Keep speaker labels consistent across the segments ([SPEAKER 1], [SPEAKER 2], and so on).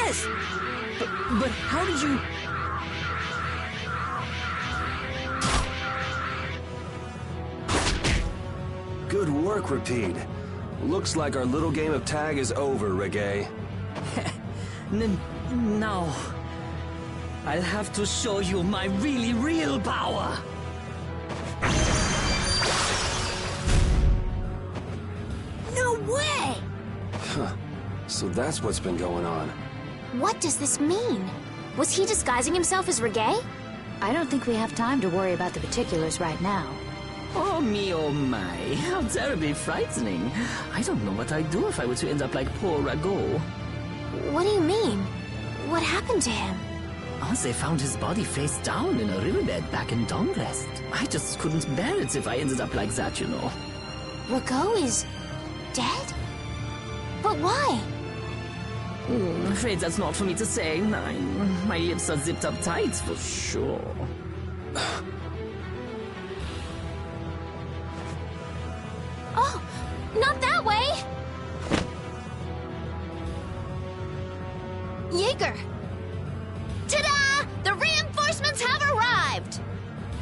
[SPEAKER 1] Yes! But how did you...
[SPEAKER 2] Good work, Repeat. Looks like our little game of tag is over, Reggae.
[SPEAKER 1] No. I'll have to show you my really real power.
[SPEAKER 3] No way!
[SPEAKER 2] Huh. So that's what's been going on.
[SPEAKER 3] What does this mean? Was he disguising himself as Reggae?
[SPEAKER 4] I don't think we have time to worry about the particulars right now.
[SPEAKER 1] Oh me, oh my. How terribly frightening. I don't know what I'd do if I were to end up like poor Rago.
[SPEAKER 3] What do you mean? What happened to him?
[SPEAKER 1] Oh, they found his body face down in a riverbed back in Dongrest. I just couldn't bear it if I ended up like that, you know.
[SPEAKER 3] Rago is... dead? But why?
[SPEAKER 1] I'm afraid that's not for me to say. My lips are zipped up tight, for sure.
[SPEAKER 3] Oh, not that way! Jaeger! Ta-da! The reinforcements have arrived!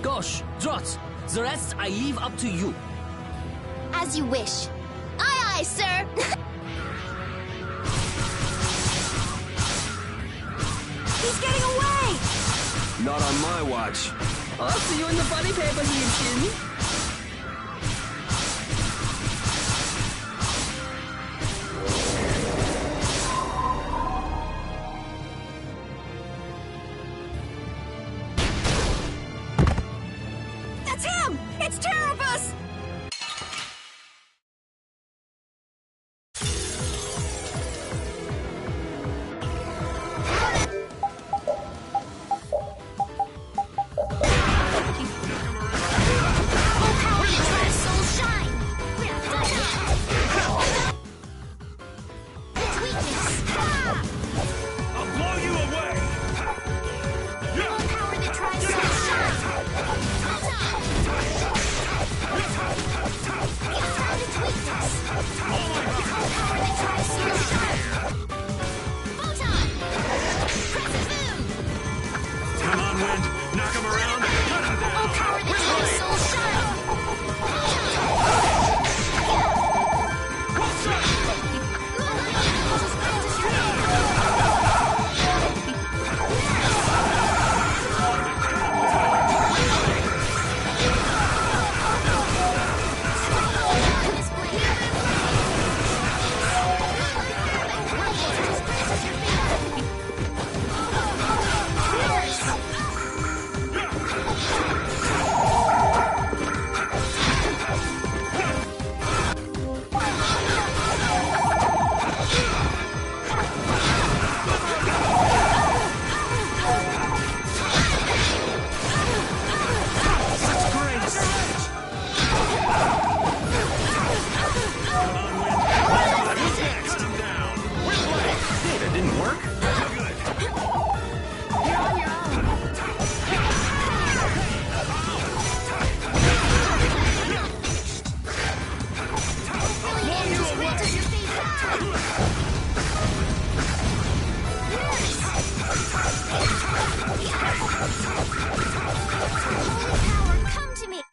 [SPEAKER 1] Gosh, Drot, the rest I leave up to you.
[SPEAKER 3] As you wish. Aye, aye, sir! He's getting away!
[SPEAKER 2] Not on my watch.
[SPEAKER 1] I'll see you in the funny paper, Liebchen.
[SPEAKER 3] That's him! It's Terrabus!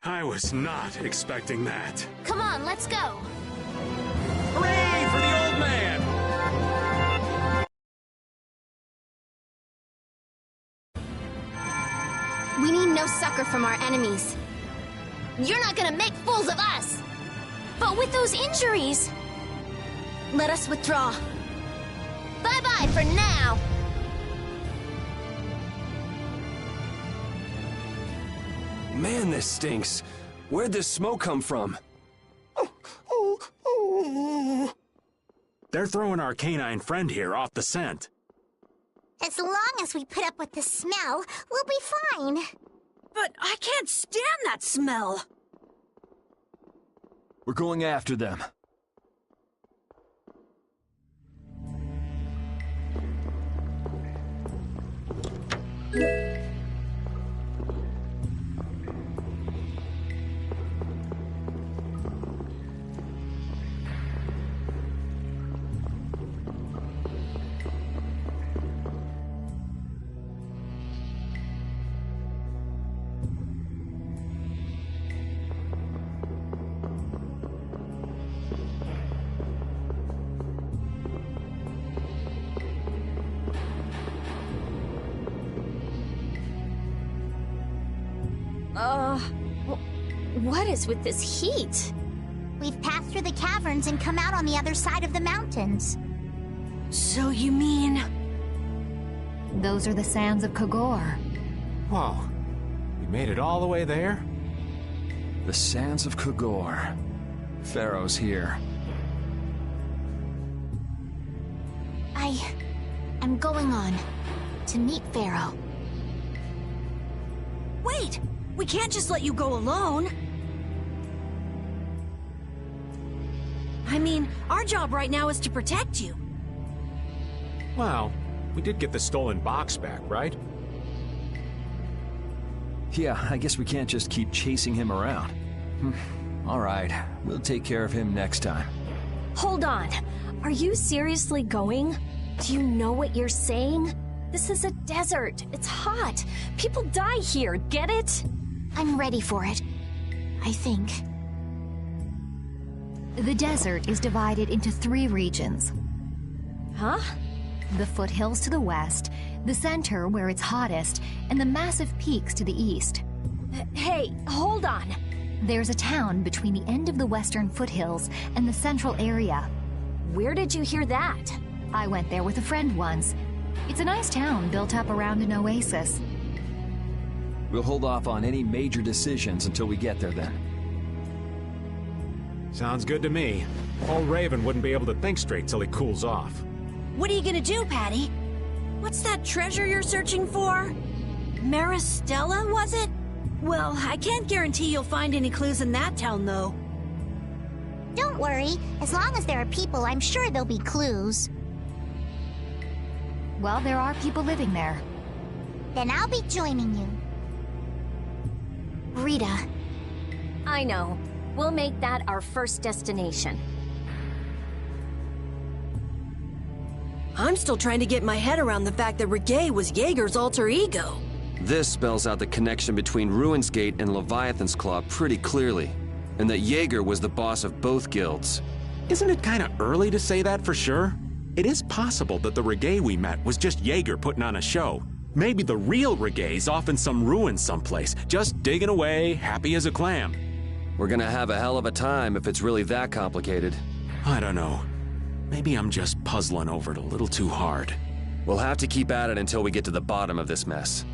[SPEAKER 5] I was not expecting that.
[SPEAKER 3] Come on, let's go.
[SPEAKER 5] Hooray for the old man!
[SPEAKER 3] We need no succor from our enemies. You're not gonna make fools of us! But with those injuries... Let us withdraw. Bye-bye for now!
[SPEAKER 2] Man, this stinks. Where'd this smoke come from?
[SPEAKER 5] They're throwing our canine friend here off the scent.
[SPEAKER 3] As long as we put up with the smell, we'll be fine.
[SPEAKER 6] But I can't stand that smell.
[SPEAKER 2] We're going after them.
[SPEAKER 3] What is with this heat?
[SPEAKER 7] We've passed through the caverns and come out on the other side of the mountains.
[SPEAKER 6] So you mean...
[SPEAKER 4] Those are the sands of Kogor.
[SPEAKER 5] Whoa. We made it all the way there?
[SPEAKER 2] The sands of Kogor. Pharaoh's here.
[SPEAKER 7] I'm going on to meet Pharaoh.
[SPEAKER 6] Wait! We can't just let you go alone! I mean, our job right now is to protect you.
[SPEAKER 5] Well, we did get the stolen box back, right?
[SPEAKER 2] Yeah, I guess we can't just keep chasing him around. All right, we'll take care of him next time.
[SPEAKER 3] Hold on. Are you seriously going? Do you know what you're saying? This is a desert. It's hot. People die here, get it?
[SPEAKER 7] I'm ready for it. I think.
[SPEAKER 4] The desert is divided into 3 regions.
[SPEAKER 3] Huh?
[SPEAKER 4] The foothills to the west, the center where it's hottest, and the massive peaks to the east.
[SPEAKER 3] Hey, hold on.
[SPEAKER 4] There's a town between the end of the western foothills and the central area.
[SPEAKER 3] Where did you hear that?
[SPEAKER 4] I went there with a friend once. It's a nice town built up around an oasis.
[SPEAKER 2] We'll hold off on any major decisions until we get there then.
[SPEAKER 5] Sounds good to me. Old Raven wouldn't be able to think straight till he cools off.
[SPEAKER 6] What are you gonna do, Patty? What's that treasure you're searching for? Maristella, was it? Well, I can't guarantee you'll find any clues in that town, though.
[SPEAKER 7] Don't worry. As long as there are people, I'm sure there'll be clues.
[SPEAKER 4] Well, there are people living there.
[SPEAKER 7] Then I'll be joining you. Rita.
[SPEAKER 3] I know. We'll make that our first destination.
[SPEAKER 6] I'm still trying to get my head around the fact that Reggae was Jaeger's alter ego.
[SPEAKER 2] This spells out the connection between Ruin's Gate and Leviathan's Claw pretty clearly, and that Jaeger was the boss of both guilds.
[SPEAKER 5] Isn't it kind of early to say that for sure? It is possible that the Reggae we met was just Jaeger putting on a show. Maybe the real Reggae's off in some ruin someplace, just digging away, happy as a clam.
[SPEAKER 2] We're gonna have a hell of a time if it's really that complicated.
[SPEAKER 5] I don't know. Maybe I'm just puzzling over it a little too hard.
[SPEAKER 2] We'll have to keep at it until we get to the bottom of this mess.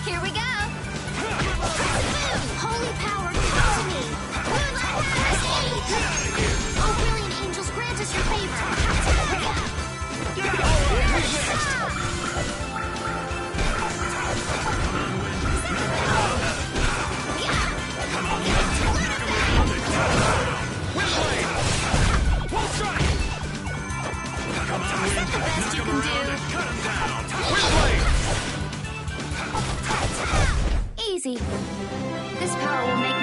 [SPEAKER 3] Here we go! Holy power, come to me! Moonlight has aid! Oh, brilliant angels, grant us your favor! Is that the best you can do? Easy. This power will make...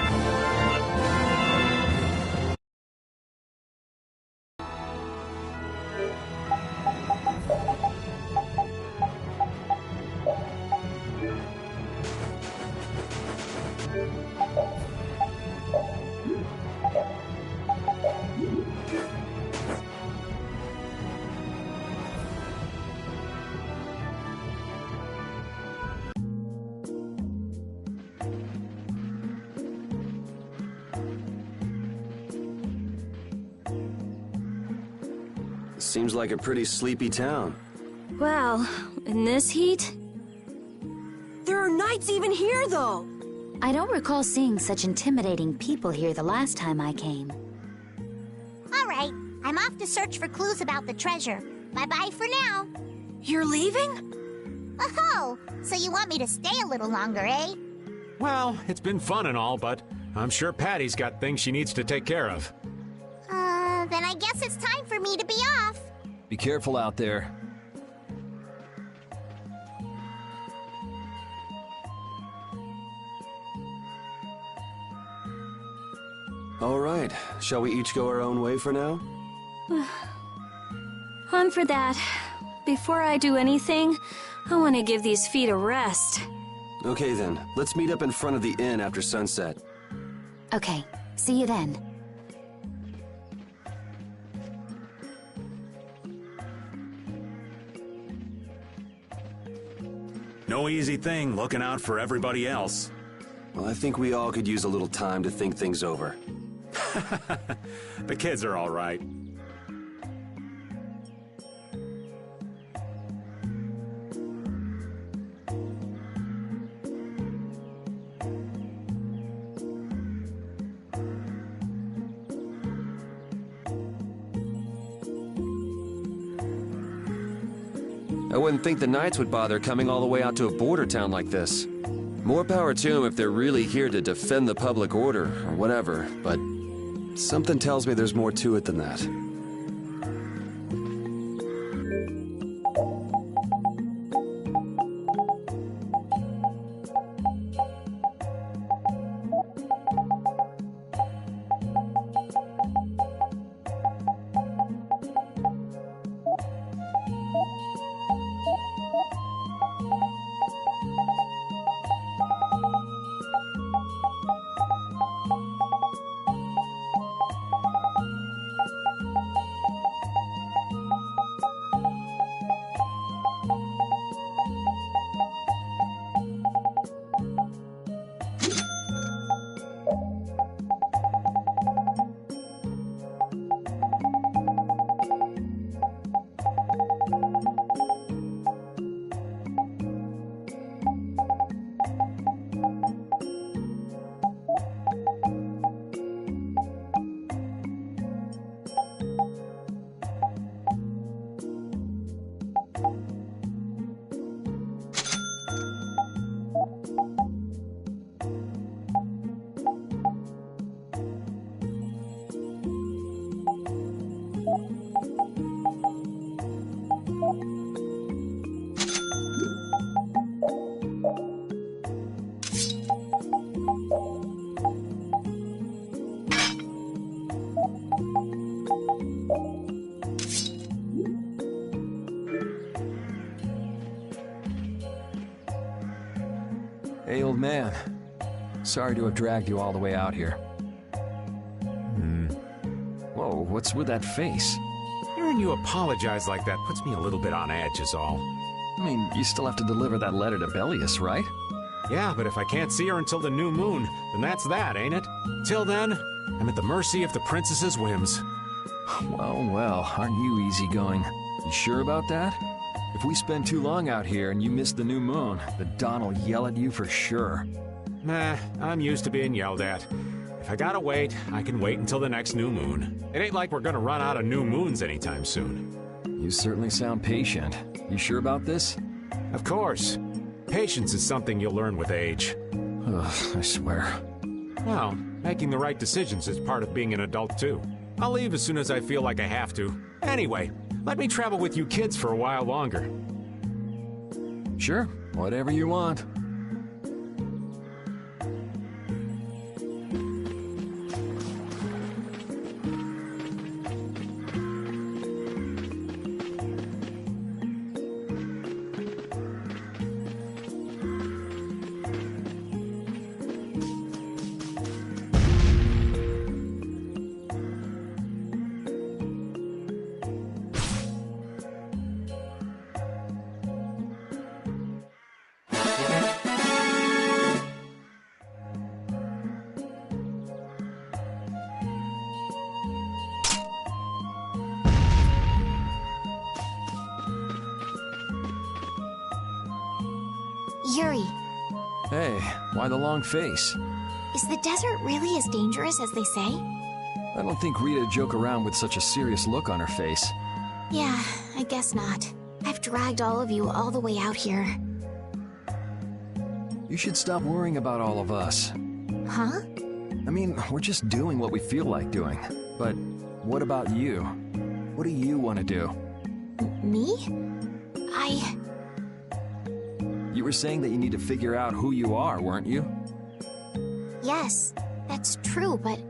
[SPEAKER 2] Seems like a pretty sleepy town.
[SPEAKER 3] Well, in this heat?
[SPEAKER 6] There are knights even here, though!
[SPEAKER 4] I don't recall seeing such intimidating people here the last time I came.
[SPEAKER 7] All right, I'm off to search for clues about the treasure. Bye-bye for now.
[SPEAKER 6] You're leaving?
[SPEAKER 7] Oh, so you want me to stay a little longer, eh?
[SPEAKER 5] Well, it's been fun and all, but I'm sure Patty's got things she needs to take care of.
[SPEAKER 7] Then I guess it's time for me to be off.
[SPEAKER 2] Be careful out there. All right, shall we each go our own way for now?
[SPEAKER 6] On for that. Before I do anything, I want to give these feet a rest.
[SPEAKER 2] Okay then, let's meet up in front of the inn after sunset.
[SPEAKER 4] Okay, see you then.
[SPEAKER 5] No easy thing looking out for everybody else.
[SPEAKER 2] Well, I think we all could use a little time to think things over.
[SPEAKER 5] The kids are all right.
[SPEAKER 2] I wouldn't think the Knights would bother coming all the way out to a border town like this. More power to them if they're really here to defend the public order, or whatever, but something tells me there's more to it than that.
[SPEAKER 8] Hey, old man. Sorry to have dragged you all the way out here. Whoa, what's with that face?
[SPEAKER 5] Hearing you apologize like that puts me a little bit on edge is all.
[SPEAKER 8] I mean, you still have to deliver that letter to Bellius, right?
[SPEAKER 5] Yeah, but if I can't see her until the new moon, then that's that, ain't it? Till then, I'm at the mercy of the princess's whims.
[SPEAKER 8] Well, well, aren't you easygoing? You sure about that? If we spend too long out here and you miss the new moon, the Don will yell at you for sure.
[SPEAKER 5] Nah, I'm used to being yelled at. If I gotta wait, I can wait until the next new moon. It ain't like we're gonna run out of new moons anytime soon.
[SPEAKER 8] You certainly sound patient. You sure about this?
[SPEAKER 5] Of course. Patience is something you'll learn with age.
[SPEAKER 8] Ugh, I swear.
[SPEAKER 5] Well, making the right decisions is part of being an adult too. I'll leave as soon as I feel like I have to. Anyway, let me travel with you kids for a while longer.
[SPEAKER 8] Sure, whatever you want.
[SPEAKER 3] Yuri,
[SPEAKER 8] Hey, why the long face?
[SPEAKER 3] is the desert really as dangerous as they say?
[SPEAKER 8] I don't think Rita joke around with such a serious look on her face.
[SPEAKER 3] Yeah, I guess not. I've dragged all of you all the way out here.
[SPEAKER 8] You should stop worrying about all of us.
[SPEAKER 3] Huh?
[SPEAKER 8] I mean, we're just doing what we feel like doing. But what about you? What do you want to do?
[SPEAKER 3] Me?
[SPEAKER 8] You were saying that you need to figure out who you are, weren't you?
[SPEAKER 3] Yes, that's true, but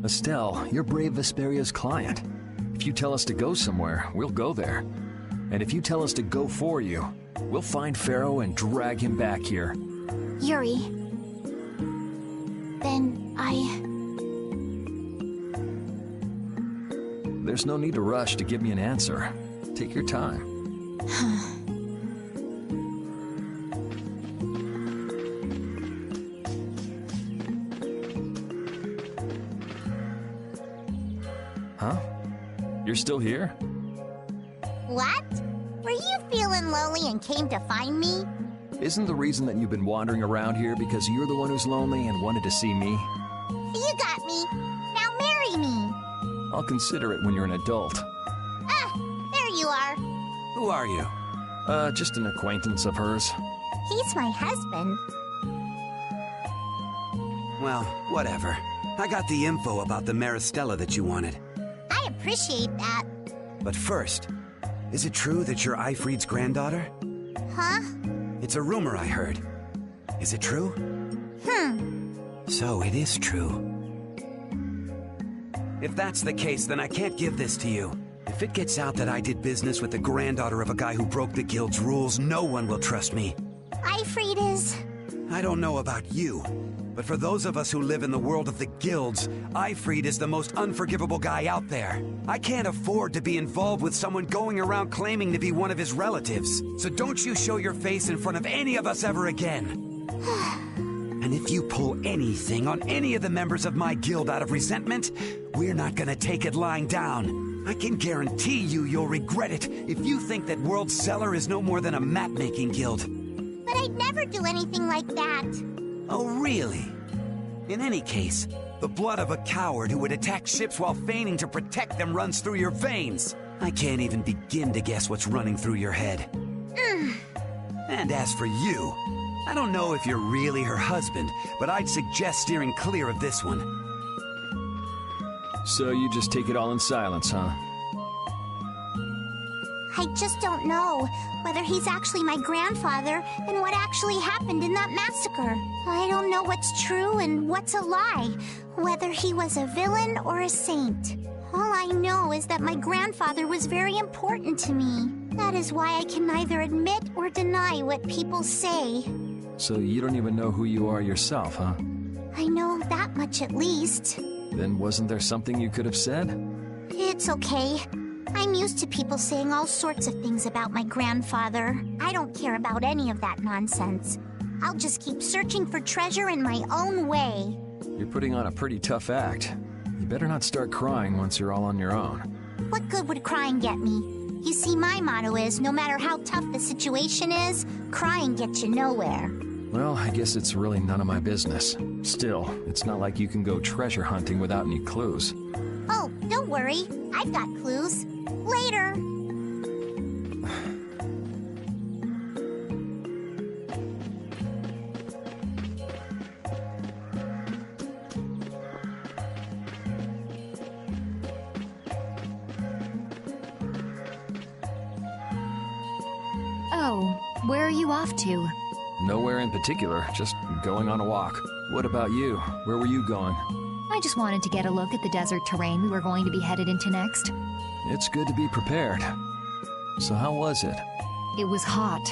[SPEAKER 8] Estelle, you're Brave Vesperia's client. If you tell us to go somewhere, we'll go there. And if you tell us to go for you, we'll find Pharaoh and drag him back here.
[SPEAKER 7] Yuri. Then
[SPEAKER 8] There's no need to rush to give me an answer. Take your time. Huh? You're still here?
[SPEAKER 7] What? Were you feeling lonely and came to find me?
[SPEAKER 8] Isn't the reason that you've been wandering around here because you're the one who's lonely and wanted to see me?
[SPEAKER 7] You got me. Now marry me.
[SPEAKER 8] I'll consider it when you're an adult.
[SPEAKER 7] Ah, there you are.
[SPEAKER 5] Who are you?
[SPEAKER 8] Just an acquaintance of hers.
[SPEAKER 7] He's my husband.
[SPEAKER 9] Well, whatever. I got the info about the Maristella that you wanted.
[SPEAKER 7] I appreciate that.
[SPEAKER 9] But first, is it true that you're Eifried's granddaughter?
[SPEAKER 7] Huh?
[SPEAKER 9] It's a rumor I heard. Is it true? So it is true. If that's the case, then I can't give this to you. If it gets out that I did business with the granddaughter of a guy who broke the guild's rules, no one will trust me.
[SPEAKER 7] Eifried is...
[SPEAKER 9] I don't know about you, but for those of us who live in the world of the guilds, Eifried is the most unforgivable guy out there. I can't afford to be involved with someone going around claiming to be one of his relatives. So don't you show your face in front of any of us ever again. And if you pull anything on any of the members of my guild out of resentment, we're not gonna take it lying down. I can guarantee you'll regret it if you think that World Cellar is no more than a map-making guild.
[SPEAKER 7] But I'd never do anything like that.
[SPEAKER 9] Oh, really? In any case, the blood of a coward who would attack ships while feigning to protect them runs through your veins. I can't even begin to guess what's running through your head. And as for you, I don't know if you're really her husband, but I'd suggest steering clear of this one.
[SPEAKER 8] So you just take it all in silence, huh?
[SPEAKER 7] I just don't know whether he's actually my grandfather and what actually happened in that massacre. I don't know what's true and what's a lie, whether he was a villain or a saint. All I know is that my grandfather was very important to me. That is why I can neither admit or deny what people say.
[SPEAKER 8] So you don't even know who you are yourself, huh?
[SPEAKER 7] I know that much at least.
[SPEAKER 8] Then wasn't there something you could have said?
[SPEAKER 7] It's okay. I'm used to people saying all sorts of things about my grandfather. I don't care about any of that nonsense. I'll just keep searching for treasure in my own way.
[SPEAKER 8] You're putting on a pretty tough act. You better not start crying once you're all on your own.
[SPEAKER 7] What good would crying get me? You see, my motto is, no matter how tough the situation is, crying gets you nowhere.
[SPEAKER 8] Well, I guess it's really none of my business. Still, it's not like you can go treasure hunting without any clues.
[SPEAKER 7] Oh, don't worry. I've got clues. Later.
[SPEAKER 4] Oh, where are you off to?
[SPEAKER 8] Nowhere in particular, just going on a walk. What about you? Where were you going?
[SPEAKER 4] I just wanted to get a look at the desert terrain we were going to be headed into next.
[SPEAKER 8] It's good to be prepared. So how was it?
[SPEAKER 4] It was hot,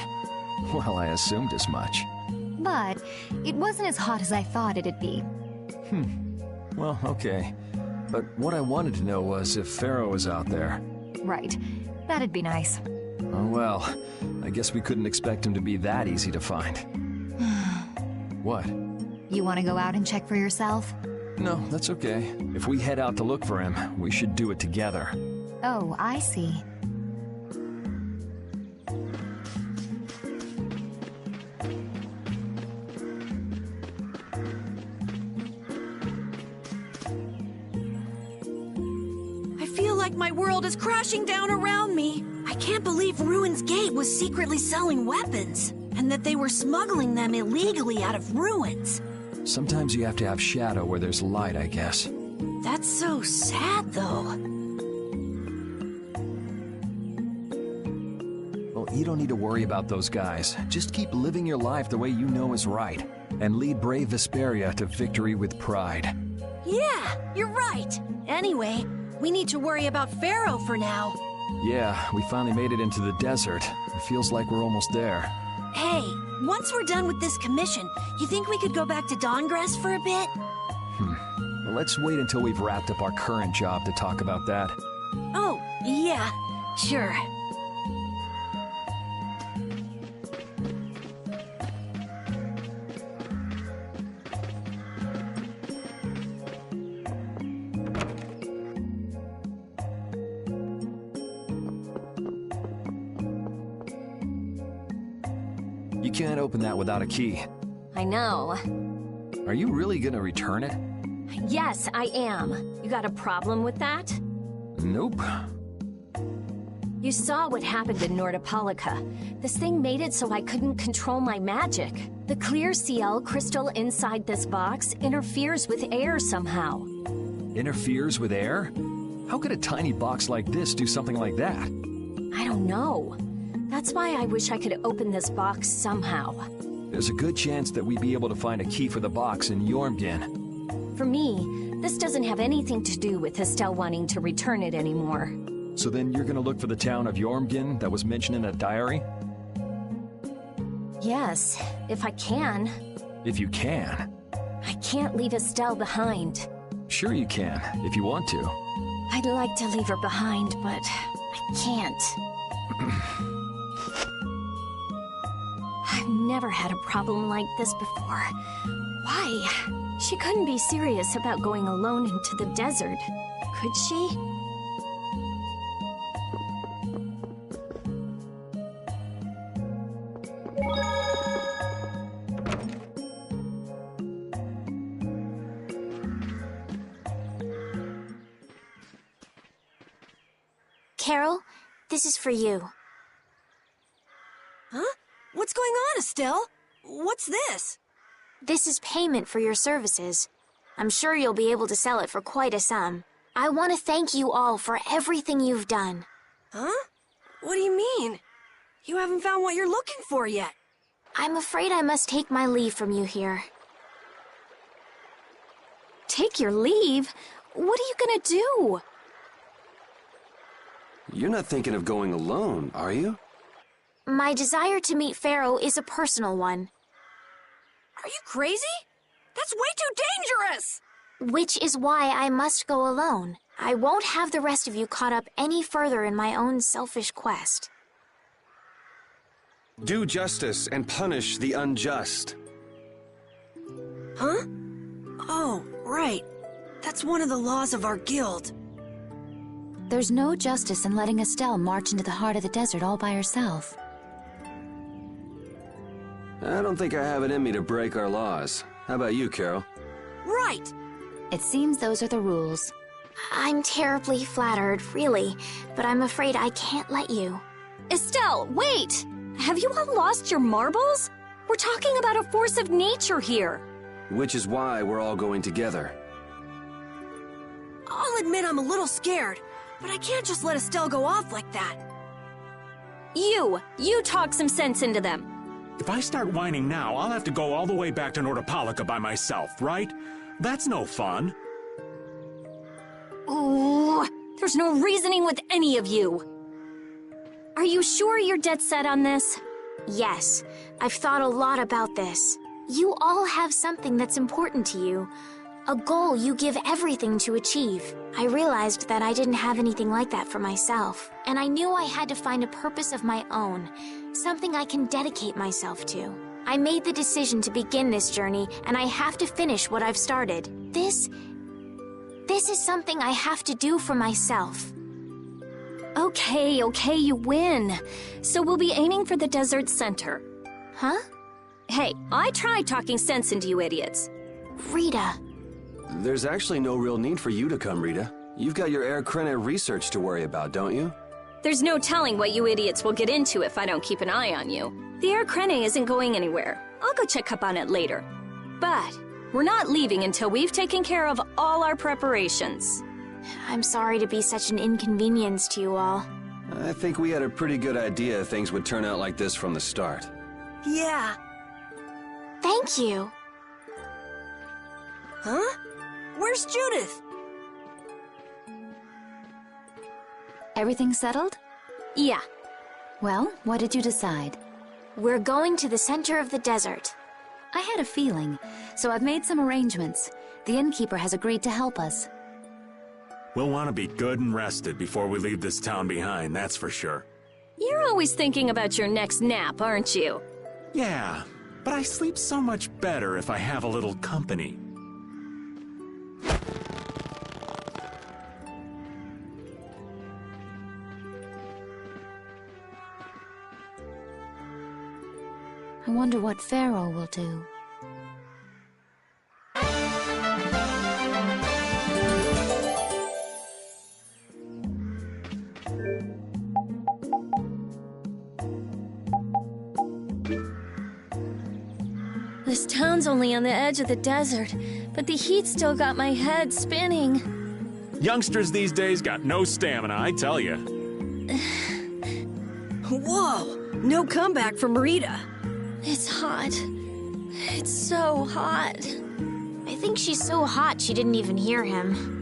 [SPEAKER 8] Well, I assumed as much.
[SPEAKER 4] but it wasn't as hot as I thought it'd be.
[SPEAKER 8] Well, okay. But what I wanted to know was if Pharaoh was out there.
[SPEAKER 4] Right. That'd be nice.
[SPEAKER 8] Oh well, I guess we couldn't expect him to be that easy to find. What?
[SPEAKER 4] You want to go out and check for yourself?
[SPEAKER 8] No, that's okay. If we head out to look for him, we should do it together.
[SPEAKER 4] Oh, I see.
[SPEAKER 6] I feel like my world is crashing down around me. I can't believe Ruin's Gate was secretly selling weapons, and that they were smuggling them illegally out of ruins.
[SPEAKER 8] Sometimes you have to have shadow where there's light, I guess.
[SPEAKER 6] That's so sad, though.
[SPEAKER 8] Well, you don't need to worry about those guys. Just keep living your life the way you know is right, and lead brave Vesperia to victory with pride.
[SPEAKER 6] Yeah, you're right. Anyway, we need to worry about Pharaoh for now.
[SPEAKER 8] Yeah, we finally made it into the desert. It feels like we're almost there.
[SPEAKER 6] Hey, once we're done with this commission, you think we could go back to Dawngrass for a bit?
[SPEAKER 8] Well, let's wait until we've wrapped up our current job to talk about that.
[SPEAKER 6] Oh, yeah, sure.
[SPEAKER 8] You can't open that without a key.
[SPEAKER 3] I know.
[SPEAKER 8] Are you really gonna return it?
[SPEAKER 3] Yes, I am. You got a problem with that?
[SPEAKER 8] Nope.
[SPEAKER 3] You saw what happened in Nordopolica. This thing made it so I couldn't control my magic. The clear CL crystal inside this box interferes with air somehow.
[SPEAKER 8] Interferes with air? How could a tiny box like this do something like that?
[SPEAKER 3] I don't know. That's why I wish I could open this box somehow.
[SPEAKER 8] There's a good chance that we'd be able to find a key for the box in Jormungand.
[SPEAKER 3] For me, this doesn't have anything to do with Estelle wanting to return it anymore.
[SPEAKER 8] So then you're gonna look for the town of Jormungand that was mentioned in that diary?
[SPEAKER 3] Yes, if I can.
[SPEAKER 8] If you can.
[SPEAKER 3] I can't leave Estelle behind.
[SPEAKER 8] Sure you can, if you want to.
[SPEAKER 3] I'd like to leave her behind, but I can't. I've never had a problem like this before. Why? She couldn't be serious about going alone into the desert, could she?
[SPEAKER 7] Carol, this is for you.
[SPEAKER 6] Huh? What's going on, Estelle? What's this?
[SPEAKER 7] This is payment for your services. I'm sure you'll be able to sell it for quite a sum. I want to thank you all for everything you've done.
[SPEAKER 6] Huh? What do you mean? You haven't found what you're looking for yet.
[SPEAKER 7] I'm afraid I must take my leave from you here.
[SPEAKER 3] Take your leave? What are you gonna do?
[SPEAKER 2] You're not thinking of going alone, are you?
[SPEAKER 7] My desire to meet Pharaoh is a personal one.
[SPEAKER 6] Are you crazy? That's way too dangerous!
[SPEAKER 7] Which is why I must go alone. I won't have the rest of you caught up any further in my own selfish quest.
[SPEAKER 2] Do justice and punish the unjust.
[SPEAKER 6] Huh? Oh, right. That's one of the laws of our guild.
[SPEAKER 4] There's no justice in letting Estelle march into the heart of the desert all by herself.
[SPEAKER 2] I don't think I have it in me to break our laws. How about you, Carol?
[SPEAKER 6] Right!
[SPEAKER 4] It seems those are the rules.
[SPEAKER 7] I'm terribly flattered, really, but I'm afraid I can't let you.
[SPEAKER 3] Estelle, wait! Have you all lost your marbles? We're talking about a force of nature here.
[SPEAKER 2] Which is why we're all going together.
[SPEAKER 6] I'll admit I'm a little scared, but I can't just let Estelle go off like that.
[SPEAKER 3] You talk some sense into them.
[SPEAKER 5] If I start whining now, I'll have to go all the way back to Nordopolica by myself, right? That's no fun.
[SPEAKER 3] Ooh, there's no reasoning with any of you. Are you sure you're dead set on this?
[SPEAKER 7] Yes, I've thought a lot about this. You all have something that's important to you. A goal you give everything to achieve. I realized that I didn't have anything like that for myself, and I knew I had to find a purpose of my own, something I can dedicate myself to. I made the decision to begin this journey, and I have to finish what I've started. This is something I have to do for myself.
[SPEAKER 3] Okay, you win. So we'll be aiming for the desert center.
[SPEAKER 7] Huh?
[SPEAKER 3] Hey, I tried talking sense into you idiots.
[SPEAKER 7] Rita.
[SPEAKER 2] There's actually no real need for you to come, Rita. You've got your Air Krena research to worry about, don't you?
[SPEAKER 3] There's no telling what you idiots will get into if I don't keep an eye on you. The Air Krena isn't going anywhere. I'll go check up on it later. But we're not leaving until we've taken care of all our preparations.
[SPEAKER 7] I'm sorry to be such an inconvenience to you all.
[SPEAKER 2] I think we had a pretty good idea things would turn out like this from the start.
[SPEAKER 6] Yeah.
[SPEAKER 7] Thank you.
[SPEAKER 6] Huh? Where's Judith?
[SPEAKER 4] Everything settled?
[SPEAKER 3] Yeah,
[SPEAKER 4] Well, what did you decide?
[SPEAKER 3] we're going to the center of the desert.
[SPEAKER 4] I had a feeling, so I've made some arrangements. The innkeeper has agreed to help us.
[SPEAKER 5] We'll want to be good and rested before we leave this town behind, that's for sure.
[SPEAKER 10] You're always thinking about your next nap, aren't you?
[SPEAKER 5] Yeah, but I sleep so much better if I have a little company.
[SPEAKER 4] I wonder what Pharaoh will do.
[SPEAKER 10] This town's only on the edge of the desert, but the heat still got my head spinning.
[SPEAKER 5] Youngsters these days got no stamina, I tell you.
[SPEAKER 6] Whoa! No comeback from Rita.
[SPEAKER 10] It's hot. It's so hot.
[SPEAKER 3] I think she's so hot she didn't even hear him.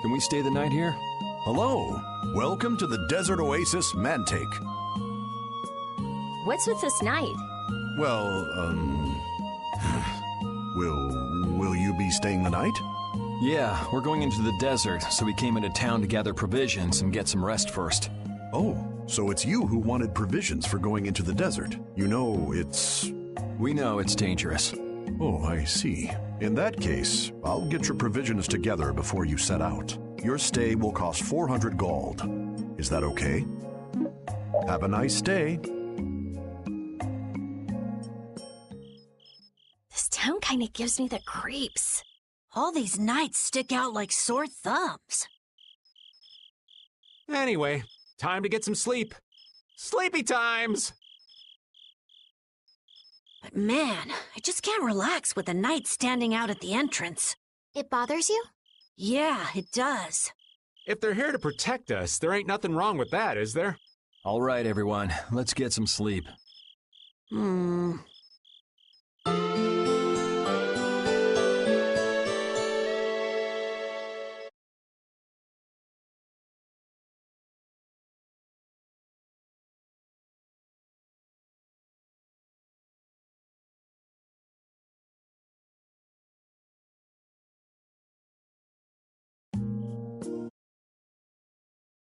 [SPEAKER 8] Can we stay the night here?
[SPEAKER 11] Hello. Welcome to the Desert Oasis Mantake.
[SPEAKER 10] What's with this night?
[SPEAKER 11] Well, will you be staying the night?
[SPEAKER 8] Yeah, we're going into the desert, so we came into town to gather provisions and get some rest first.
[SPEAKER 11] Oh, so it's you who wanted provisions for going into the desert. You know,
[SPEAKER 8] We know it's dangerous.
[SPEAKER 11] Oh, I see. In that case, I'll get your provisions together before you set out. Your stay will cost 400 gold. Is that okay? Have a nice day.
[SPEAKER 10] This town kind of gives me the creeps.
[SPEAKER 6] All these nights stick out like sore thumbs.
[SPEAKER 5] Anyway, time to get some sleep. Sleepy times!
[SPEAKER 6] But man, I just can't relax with the night standing out at the entrance.
[SPEAKER 3] It bothers you?
[SPEAKER 6] Yeah, it does.
[SPEAKER 5] If they're here to protect us, there ain't nothing wrong with that, is there?
[SPEAKER 8] All right, everyone, let's get some sleep.